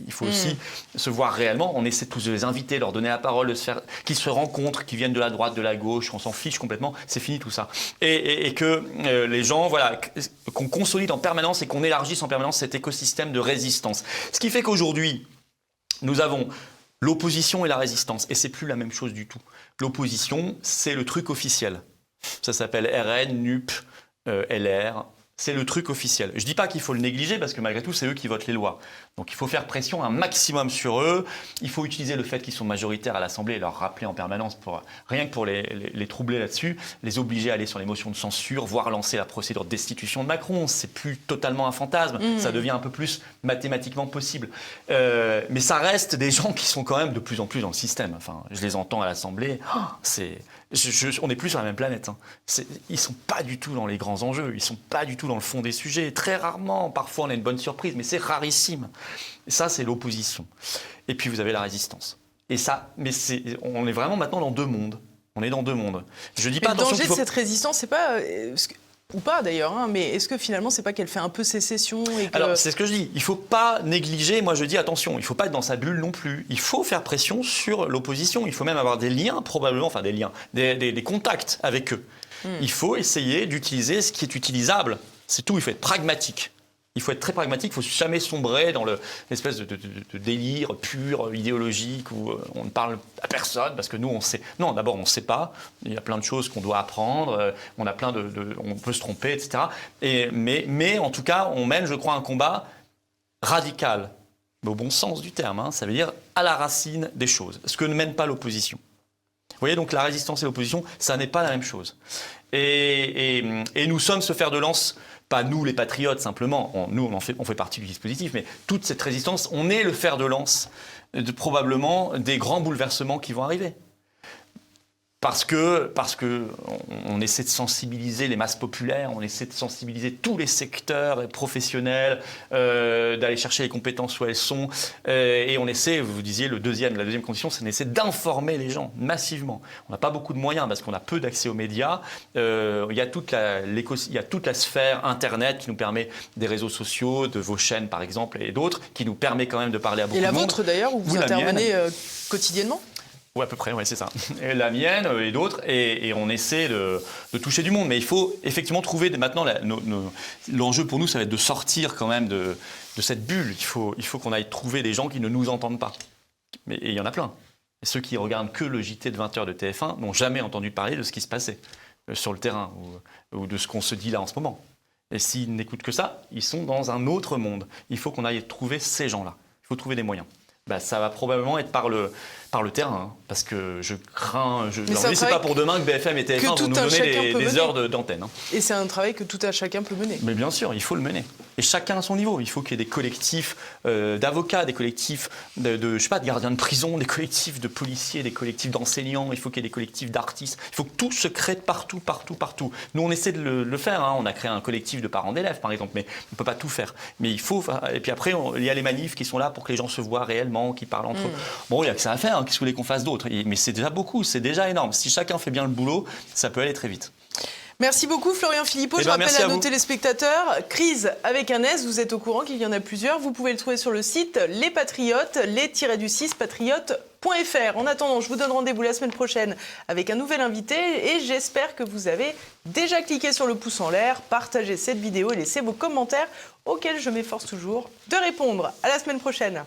[SPEAKER 2] il faut aussi se voir réellement. On essaie tous de les inviter, leur donner la parole, qu'ils se rencontrent, qu'ils viennent de la droite, de la gauche, on s'en fiche complètement, c'est fini tout ça. Et que les gens, voilà, qu'on consolide en permanence et qu'on élargisse en permanence cet écosystème de résistance. Ce qui fait qu'aujourd'hui, nous avons l'opposition et la résistance, et c'est plus la même chose du tout. L'opposition, c'est le truc officiel. Ça s'appelle RN, NUP, LR, C'est le truc officiel. Je ne dis pas qu'il faut le négliger parce que malgré tout, c'est eux qui votent les lois. Donc il faut faire pression un maximum sur eux. Il faut utiliser le fait qu'ils sont majoritaires à l'Assemblée et leur rappeler en permanence, rien que pour les troubler là-dessus, les obliger à aller sur les motions de censure, voire lancer la procédure de destitution de Macron. C'est plus totalement un fantasme. Ça devient un peu plus mathématiquement possible. Mais ça reste des gens qui sont quand même de plus en plus dans le système. Enfin, je les entends à l'Assemblée. On n'est plus sur la même planète. Ils ne sont pas du tout dans les grands enjeux. Ils ne sont pas du tout dans le fond des sujets. Très rarement, parfois on a une bonne surprise, mais c'est rarissime. Et ça, c'est l'opposition. Et puis vous avez la résistance. Et ça, on est vraiment maintenant dans deux mondes. On est dans deux mondes. Je dis pas
[SPEAKER 1] le danger de cette résistance, c'est pas... Ou pas d'ailleurs, hein, mais est-ce que finalement c'est pas qu'elle fait un peu sécession et que...
[SPEAKER 2] Alors c'est ce que je dis, il ne faut pas négliger, moi je dis attention, il ne faut pas être dans sa bulle non plus. Il faut faire pression sur l'opposition, il faut même avoir des liens, probablement, enfin des liens, des contacts avec eux. Il faut essayer d'utiliser ce qui est utilisable, c'est tout, il faut être pragmatique. Il faut être très pragmatique, il ne faut jamais sombrer dans l'espèce de délire pur, idéologique, où on ne parle à personne, parce que nous, on sait. Non, d'abord, on ne sait pas. Il y a plein de choses qu'on doit apprendre, on peut se tromper, etc. Mais en tout cas, on mène, je crois, un combat radical, mais au bon sens du terme. Ça veut dire à la racine des choses, ce que ne mène pas l'opposition. Vous voyez, donc la résistance et l'opposition, ça n'est pas la même chose. Et nous sommes ce fer de lance. Pas nous les patriotes simplement, nous on fait partie du dispositif, mais toute cette résistance, on est le fer de lance probablement des grands bouleversements qui vont arriver. Parce que on essaie de sensibiliser les masses populaires, on essaie de sensibiliser tous les secteurs professionnels, d'aller chercher les compétences où elles sont, et on essaie, vous disiez, la deuxième condition, c'est d'essayer d'informer les gens massivement. On n'a pas beaucoup de moyens parce qu'on a peu d'accès aux médias. Il y a toute la sphère Internet qui nous permet des réseaux sociaux, de vos chaînes par exemple et d'autres, qui nous permet quand même de parler à beaucoup de monde.
[SPEAKER 1] Et la vôtre d'ailleurs, où vous intervenez quotidiennement ?
[SPEAKER 2] Oui, à peu près, ouais, c'est ça. Et la mienne et d'autres, et on essaie de toucher du monde. Mais il faut effectivement trouver, maintenant, l'enjeu pour nous, ça va être de sortir quand même de cette bulle. Il faut qu'on aille trouver des gens qui ne nous entendent pas. Et il y en a plein. Et ceux qui regardent que le JT de 20h de TF1 n'ont jamais entendu parler de ce qui se passait sur le terrain ou de ce qu'on se dit là en ce moment. Et s'ils n'écoutent que ça, ils sont dans un autre monde. Il faut qu'on aille trouver ces gens-là. Il faut trouver des moyens. Ça va probablement être par le terrain, parce que je crains... c'est pas pour demain que BFM et TF1 vont nous donner des heures d'antenne.
[SPEAKER 1] Et c'est un travail que tout un chacun peut mener.
[SPEAKER 2] Mais bien sûr, il faut le mener. Et chacun à son niveau. Il faut qu'il y ait des collectifs d'avocats, des collectifs de gardiens de prison, des collectifs de policiers, des collectifs d'enseignants, il faut qu'il y ait des collectifs d'artistes. Il faut que tout se crée partout. Nous, on essaie de le faire. On a créé un collectif de parents d'élèves, par exemple, mais on ne peut pas tout faire. Mais il faut... Et puis après, il y a les manifs qui sont là pour que les gens se voient réellement, qui parlent entre eux. Bon, il n'y a que ça à faire. Qu'est-ce que vous voulez qu'on fasse d'autre ? Mais c'est déjà beaucoup, c'est déjà énorme. Si chacun fait bien le boulot, ça peut aller très vite.
[SPEAKER 1] Merci beaucoup Florian Philippot. Je rappelle à nos téléspectateurs, Crise avec un S, vous êtes au courant qu'il y en a plusieurs. Vous pouvez le trouver sur le site Les Patriotes, les-du-6 patriotes.fr. En attendant, je vous donne rendez-vous la semaine prochaine avec un nouvel invité et j'espère que vous avez déjà cliqué sur le pouce en l'air, partagé cette vidéo et laissé vos commentaires auxquels je m'efforce toujours de répondre. À la semaine prochaine.